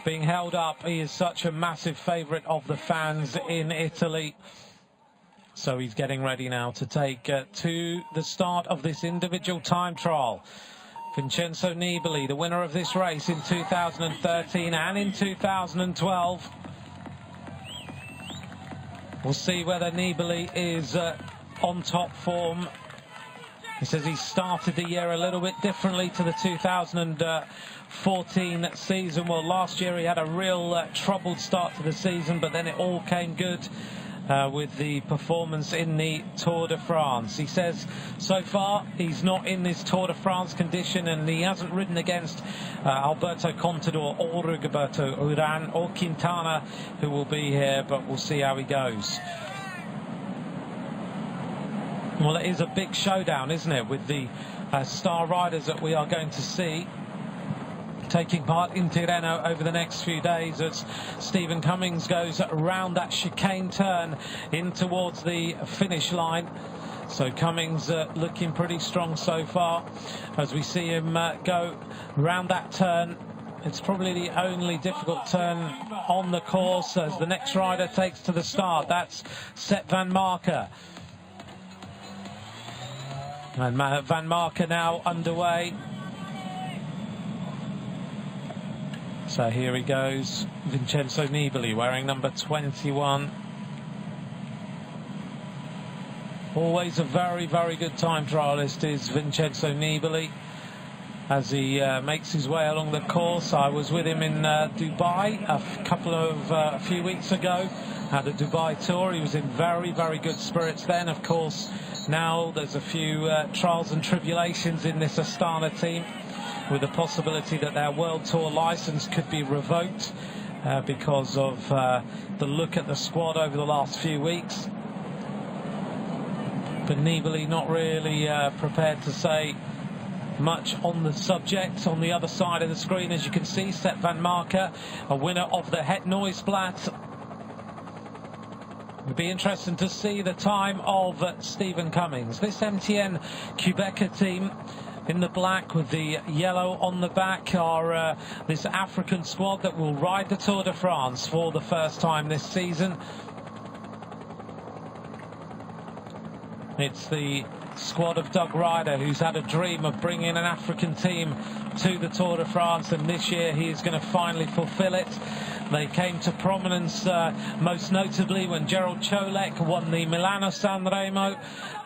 being held up. He is such a massive favourite of the fans in Italy. So he's getting ready now to take to the start of this individual time trial. Vincenzo Nibali, the winner of this race in 2013 and in 2012. We'll see whether Nibali is on top form. He says he started the year a little bit differently to the 2014 season. Well, last year he had a real troubled start to the season, but then it all came good with the performance in the Tour de France. He says so far he's not in this Tour de France condition, and he hasn't ridden against Alberto Contador or Rigoberto Urán or Quintana, who will be here, but we'll see how he goes. Well, it is a big showdown, isn't it, with the star riders that we are going to see taking part in Tirreno over the next few days, as Stephen Cummings goes around that chicane turn in towards the finish line. So Cummings looking pretty strong so far as we see him go round that turn. It's probably the only difficult turn on the course as the next rider takes to the start. That's Sepp van Marken. And Van Marken now underway. So here he goes, Vincenzo Nibali, wearing number 21. Always a very, very good time trialist is Vincenzo Nibali as he makes his way along the course. I was with him in Dubai a few weeks ago at the Dubai Tour. He was in very, very good spirits then. Of course, now there's a few trials and tribulations in this Astana team, with the possibility that their World Tour license could be revoked because of the look at the squad over the last few weeks. But Nibali not really prepared to say much on the subject. On the other side of the screen, as you can see, Sepp van Marken, a winner of the Het Nooisblad. It'd be interesting to see the time of Stephen Cummings. This MTN Quebecer team in the black with the yellow on the back are this African squad that will ride the Tour de France for the first time this season. It's the squad of Doug Ryder, who's had a dream of bringing an African team to the Tour de France, and this year he is going to finally fulfill it. They came to prominence most notably when Gerald Cholek won the Milano-San Remo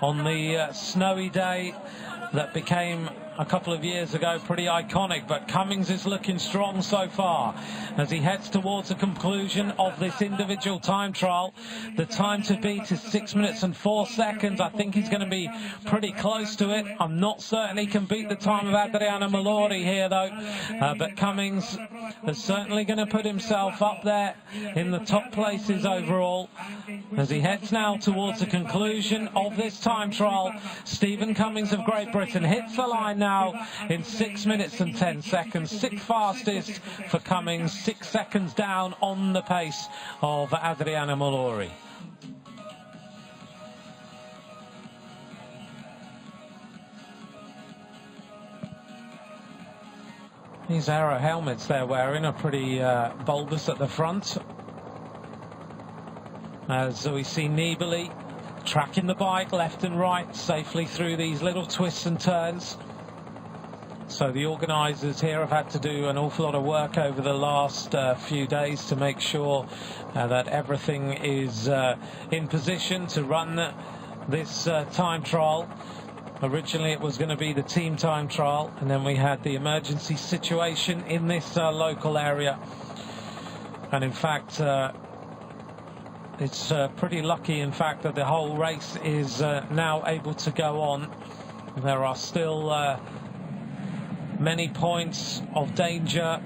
on the snowy day that became a couple of years ago pretty iconic. But Cummings is looking strong so far as he heads towards the conclusion of this individual time trial. The time to beat is 6 minutes and 4 seconds. I think he's going to be pretty close to it. I'm not certain he can beat the time of Adriano Malori here though, but Cummings is certainly going to put himself up there in the top places overall as he heads now towards the conclusion of this time trial. Stephen Cummings of Great Britain hits the line now in 6 minutes and 10 seconds. Sixth fastest for Cummings, 6 seconds down on the pace of Adriano Malori. These Aero helmets they're wearing are pretty bulbous at the front, as we see Nibali tracking the bike left and right safely through these little twists and turns. So the organisers here have had to do an awful lot of work over the last few days to make sure that everything is in position to run this time trial. Originally it was going to be the team time trial, and then we had the emergency situation in this local area. And in fact, it's pretty lucky, in fact, that the whole race is now able to go on. There are still many points of danger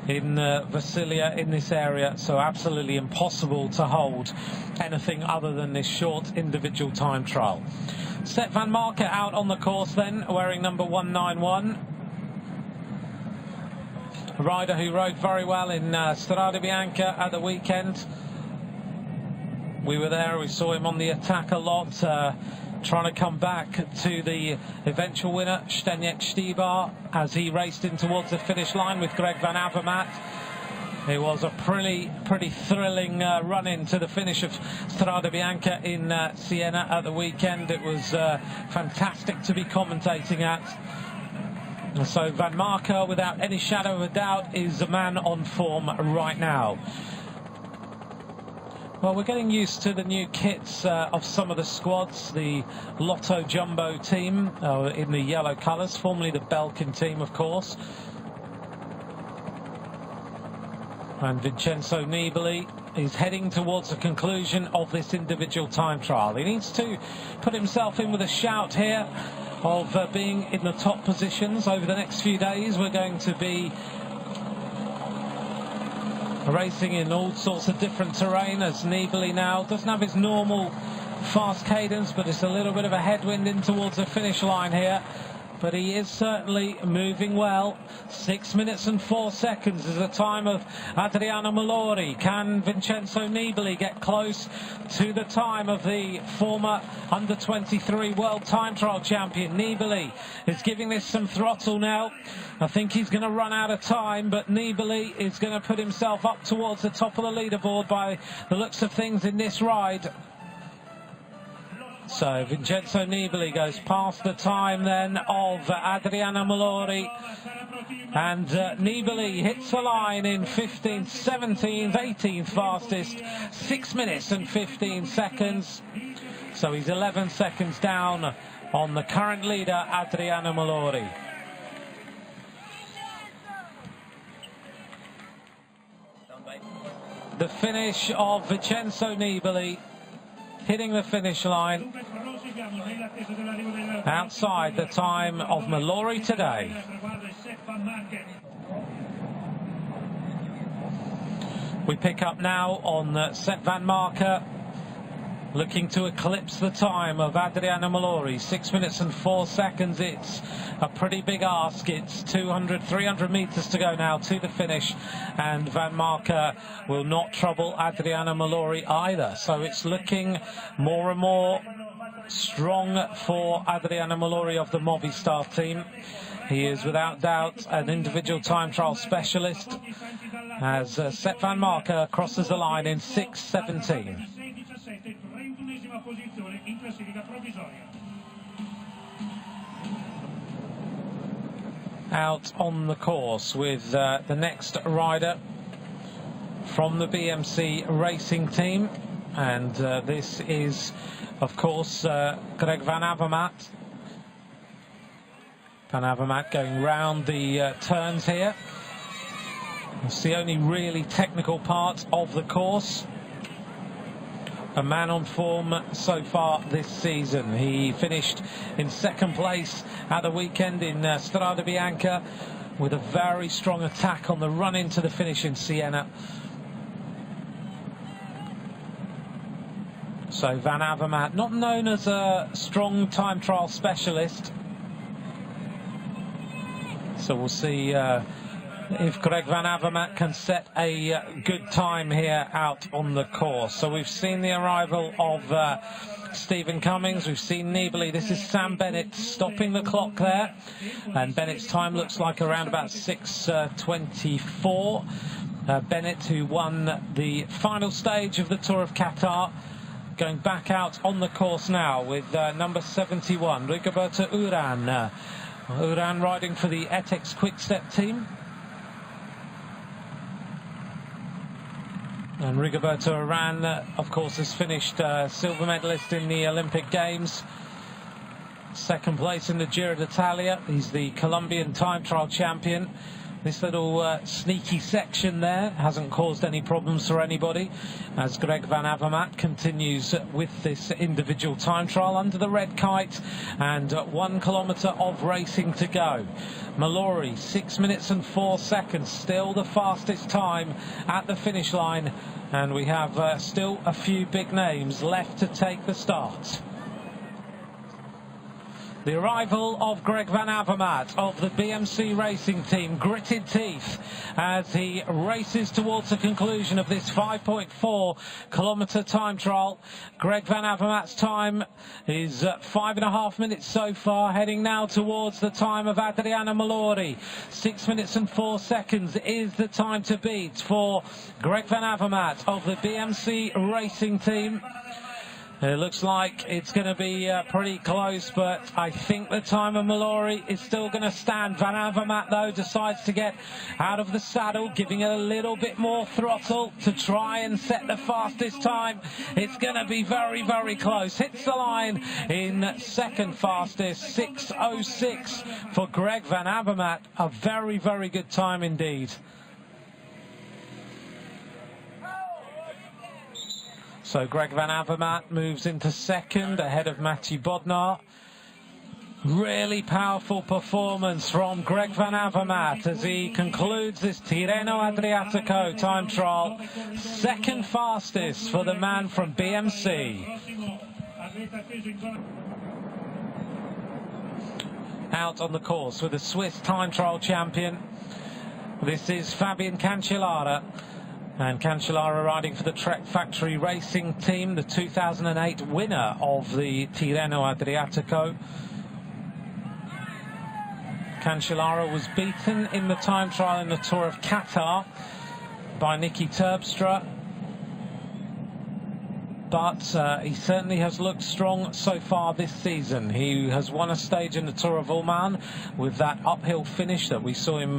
in Vasilia in this area, so absolutely impossible to hold anything other than this short individual time trial. Sepp van Marken out on the course then, wearing number 191. A rider who rode very well in Strade Bianche at the weekend. We were there, we saw him on the attack a lot, trying to come back to the eventual winner, Zdeněk Štýbar, as he raced in towards the finish line with Greg van Avermaet. It was a pretty thrilling run into the finish of Strada Bianca in Siena at the weekend. It was fantastic to be commentating at. So Van Marke, without any shadow of a doubt, is the man on form right now. Well, we're getting used to the new kits of some of the squads. The Lotto Jumbo team in the yellow colours, formerly the Belkin team, of course. And Vincenzo Nibali is heading towards the conclusion of this individual time trial. He needs to put himself in with a shout here of being in the top positions. Over the next few days, we're going to be racing in all sorts of different terrain, as Nibali now doesn't have his normal fast cadence, but it's a little bit of a headwind in towards the finish line here. But he is certainly moving well. 6 minutes and 4 seconds is the time of Adriano Malori. Can Vincenzo Nibali get close to the time of the former under-23 world time trial champion? Nibali is giving this some throttle now. I think he's going to run out of time, but Nibali is going to put himself up towards the top of the leaderboard by the looks of things in this ride. So Vincenzo Nibali goes past the time then of Adriano Malori, and Nibali hits the line in 15th, 17th, 18th fastest, 6 minutes and 15 seconds. So he's 11 seconds down on the current leader, Adriano Malori. The finish of Vincenzo Nibali, hitting the finish line outside the time of Malori today. We pick up now on Sepp Van Marke, looking to eclipse the time of Adriano Malori. 6 minutes and 4 seconds. It's a pretty big ask. It's 200, 300 metres to go now to the finish, and Van Marke will not trouble Adriano Malori either. So it's looking more and more strong for Adriano Malori of the Movistar team. He is without doubt an individual time trial specialist, as Sepp Van Marke crosses the line in 6:17. Out on the course with the next rider from the BMC racing team, and this is of course Greg Van Avermaet. Van Avermaet going round the turns here. It's the only really technical part of the course. A man on form so far this season. He finished in second place at the weekend in Strada Bianca with a very strong attack on the run into the finish in Siena. So Van Avermaet, not known as a strong time trial specialist. So we'll see if Greg Van Avermaet can set a good time here out on the course. So we've seen the arrival of Stephen Cummings, we've seen Nibali. This is Sam Bennett stopping the clock there, and Bennett's time looks like around about 6:24. Bennett, who won the final stage of the Tour of Qatar, going back out on the course now with number 71, Rigoberto Urán. Urán riding for the Etex Quick-Step team. And Rigoberto Urán, of course, has finished silver medalist in the Olympic Games. Second place in the Giro d'Italia. He's the Colombian time trial champion. This little sneaky section there hasn't caused any problems for anybody, as Greg Van Avermaet continues with this individual time trial under the red kite, and 1 kilometre of racing to go. Malori, 6 minutes and 4 seconds, still the fastest time at the finish line, and we have still a few big names left to take the start. The arrival of Greg Van Avermaet of the BMC Racing Team, gritted teeth as he races towards the conclusion of this 5.4 kilometre time trial. Greg Van Avermaet's time is 5.5 minutes so far, heading now towards the time of Adriano Malori. 6 minutes and 4 seconds is the time to beat for Greg Van Avermaet of the BMC Racing Team. It looks like it's going to be pretty close, but I think the time of Mallory is still going to stand. Van Avermaet, though, decides to get out of the saddle, giving it a little bit more throttle to try and set the fastest time. It's going to be very, very close. Hits the line in second fastest, 6:06 for Greg Van Avermaet. A very, very good time indeed. So Greg Van Avermaet moves into second ahead of Mathieu Bodnar. Really powerful performance from Greg Van Avermaet as he concludes this Tirreno Adriatico time trial. Second fastest for the man from BMC. Out on the course with the Swiss time trial champion. This is Fabian Cancellara. And Cancellara riding for the Trek Factory Racing Team, the 2008 winner of the Tirreno Adriatico. Cancellara was beaten in the time trial in the Tour of Qatar by Nicky Terpstra. But he certainly has looked strong so far this season. He has won a stage in the Tour of Oman with that uphill finish that we saw him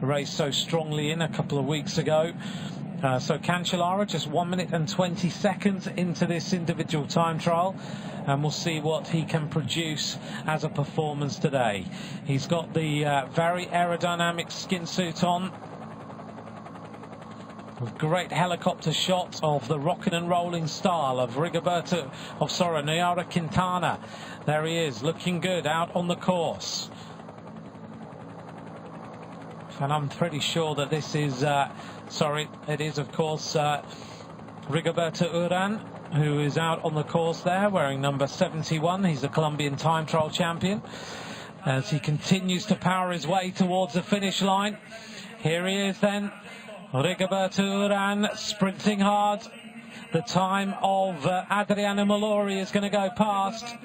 race so strongly in a couple of weeks ago. So Cancellara just 1 minute and 20 seconds into this individual time trial, and we'll see what he can produce as a performance today. He's got the very aerodynamic skin suit on, with great helicopter shots of the rocking and rolling style of Nayara Quintana. There he is, looking good out on the course. And I'm pretty sure that this is, it is of course Rigoberto Urán, who is out on the course there wearing number 71. He's the Colombian time trial champion as he continues to power his way towards the finish line. Here he is then, Rigoberto Urán sprinting hard. The time of Adriano Malori is going to go past,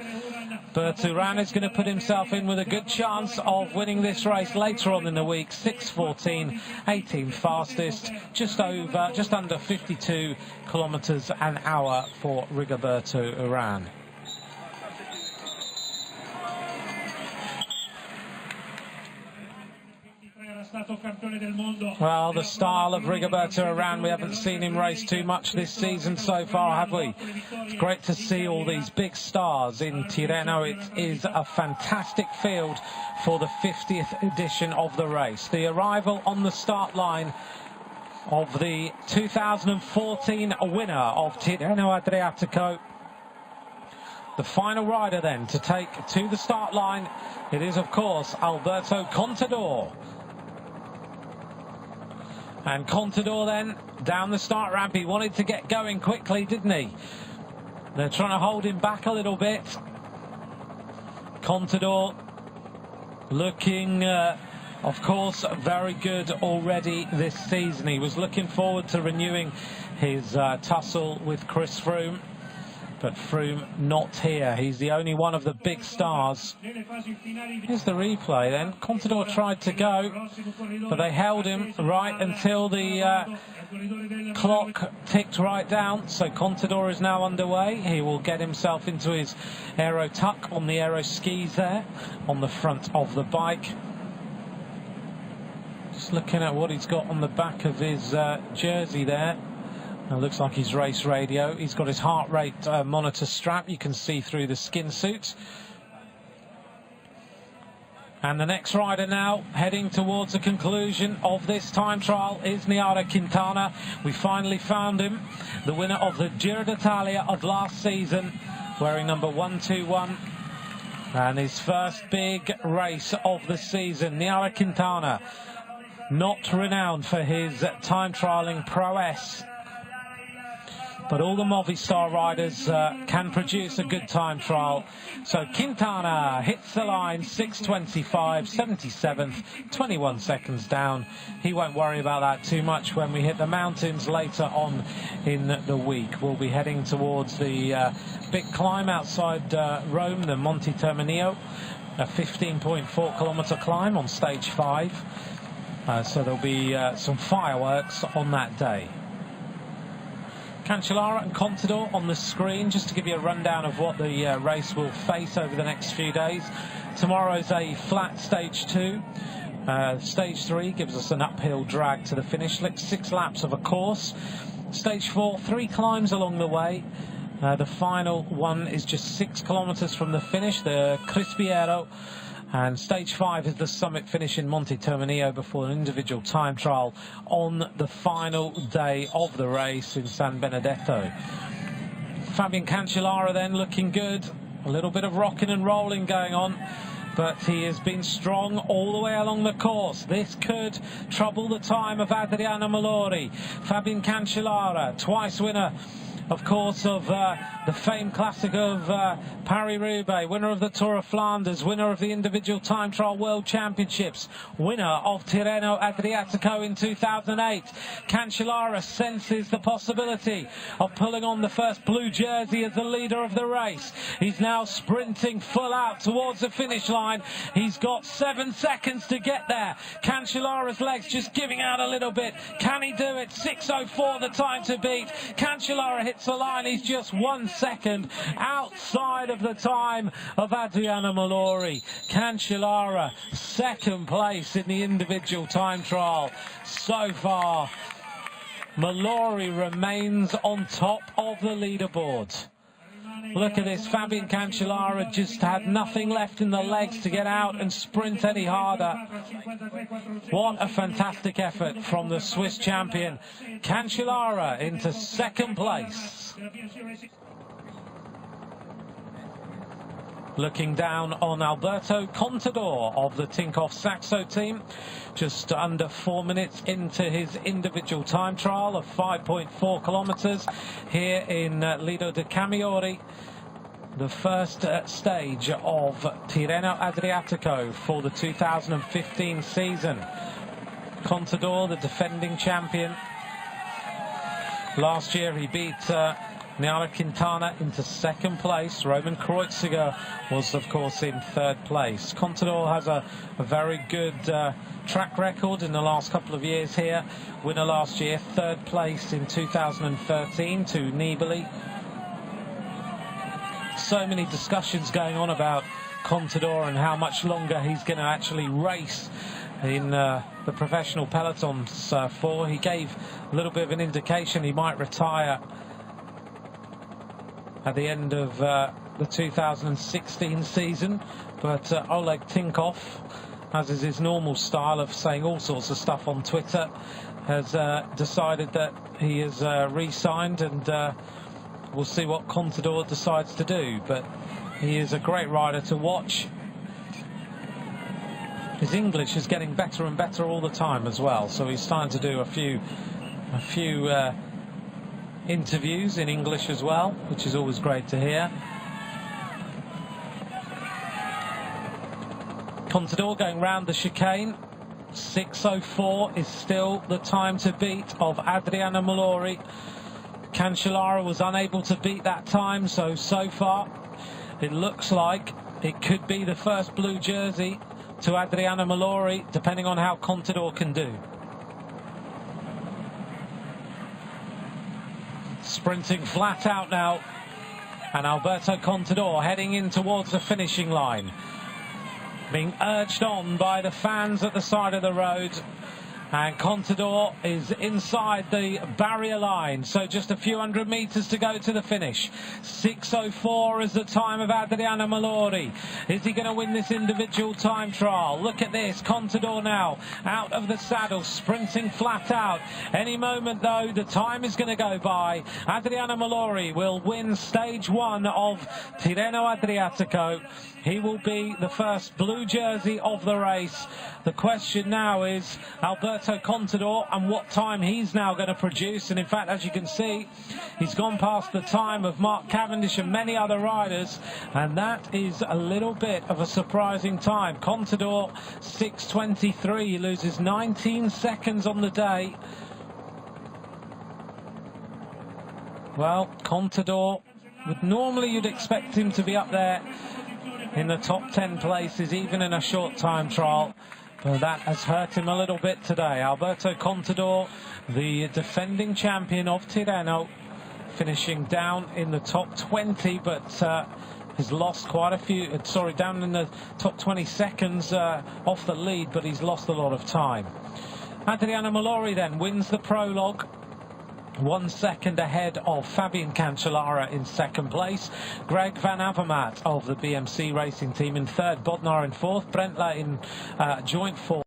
but Urán is going to put himself in with a good chance of winning this race later on in the week. 6:14, 18th fastest, just under 52 kilometers an hour for Rigoberto Urán. Well, the style of Rigoberto Urán, we haven't seen him race too much this season so far, have we? It's great to see all these big stars in Tirreno. It is a fantastic field for the 50th edition of the race. The arrival on the start line of the 2014 winner of Tirreno Adriatico. The final rider then to take to the start line, it is of course Alberto Contador. And Contador then down the start ramp. He wanted to get going quickly, didn't he? They're trying to hold him back a little bit. Contador looking, of course, very good already this season. He was looking forward to renewing his tussle with Chris Froome. But Froome not here. He's the only one of the big stars. Here's the replay then. Contador tried to go, but they held him right until the clock ticked right down. So Contador is now underway. He will get himself into his aero tuck on the aero skis there on the front of the bike. Just looking at what he's got on the back of his jersey there. It looks like his race radio. He's got his heart rate monitor strap. You can see through the skin suit. And the next rider now heading towards the conclusion of this time trial is Nayara Quintana. We finally found him, the winner of the Giro d'Italia of last season, wearing number 121. And his first big race of the season. Nayara Quintana, not renowned for his time trialing prowess, but all the Movistar riders can produce a good time trial. So Quintana hits the line, 6:25, 77th, 21 seconds down. He won't worry about that too much when we hit the mountains later on in the week. We'll be heading towards the big climb outside Rome, the Monte Terminio, a 15.4 kilometre climb on stage 5. So there'll be some fireworks on that day. Cancellara and Contador on the screen, just to give you a rundown of what the race will face over the next few days. Tomorrow's a flat stage 2. Stage 3 gives us an uphill drag to the finish, 6 laps of a course. Stage 4, 3 climbs along the way. The final one is just 6 kilometres from the finish, the Crispiero. And stage 5 is the summit finish in Monte Terminio before an individual time trial on the final day of the race in San Benedetto. Fabian Cancellara then looking good. A little bit of rocking and rolling going on, but he has been strong all the way along the course. This could trouble the time of Adriano Malori. Fabian Cancellara, twice winner, of course, of the famed classic of Paris-Roubaix, winner of the Tour of Flanders, winner of the individual time trial world championships, winner of Tirreno Adriatico in 2008. Cancellara senses the possibility of pulling on the first blue jersey as the leader of the race. He's now sprinting full out towards the finish line. He's got 7 seconds to get there. Cancellara's legs just giving out a little bit. Can he do it? 6:04 the time to beat. Cancellara hits the line. He's just 1 second outside of the time of Adriano Malori. Cancellara, second place in the individual time trial so far. Malori remains on top of the leaderboard. Look at this, Fabian Cancellara just had nothing left in the legs to get out and sprint any harder. What a fantastic effort from the Swiss champion. Cancellara into second place. Looking down on Alberto Contador of the Tinkoff Saxo team, just under 4 minutes into his individual time trial of 5.4 kilometres here in Lido di Camaiore, the first stage of Tirreno Adriatico for the 2015 season. Contador, the defending champion. Last year he beat Nairo Quintana into second place. Roman Kreuziger was, of course, in third place. Contador has a very good track record in the last couple of years here. Winner last year, third place in 2013 to Nibali. So many discussions going on about Contador and how much longer he's going to actually race in the professional pelotons for. He gave a little bit of an indication he might retire at the end of the 2016 season, but Oleg Tinkoff, as is his normal style of saying all sorts of stuff on Twitter, has decided that he is re-signed, and we'll see what Contador decides to do. But he is a great rider to watch. His English is getting better and better all the time as well, so he's starting to do a few interviews in English as well, which is always great to hear. Contador going round the chicane. 6:04 is still the time to beat of Adriano Malori. Cancellara was unable to beat that time, so far it looks like it could be the first blue jersey to Adriano Malori, depending on how Contador can do. Sprinting flat out now, and Alberto Contador heading in towards the finishing line, being urged on by the fans at the side of the road, and Contador is inside the barrier line, so just a few hundred meters to go to the finish. 6:04 is the time of Adriano Malori. Is he going to win this individual time trial? Look at this, Contador now out of the saddle, sprinting flat out. Any moment though, the time is going to go by. Adriano Malori will win stage 1 of Tirreno Adriatico. He will be the first blue jersey of the race. The question now is, Alberto Alberto Contador and what time he's now going to produce. And in fact, as you can see, he's gone past the time of Mark Cavendish and many other riders, and that is a little bit of a surprising time. Contador 6:23, he loses 19 seconds on the day. Well, Contador, normally you'd expect him to be up there in the top 10 places, even in a short time trial. But that has hurt him a little bit today. Alberto Contador, the defending champion of Tirreno, finishing down in the top 20, but has lost quite a few, down in the top 20 seconds off the lead, but he's lost a lot of time. Adriano Malori then wins the Prolog, 1 second ahead of Fabian Cancellara in second place. Greg Van Avermaet of the BMC racing team in third. Bodnar in fourth. Brentler in joint fourth.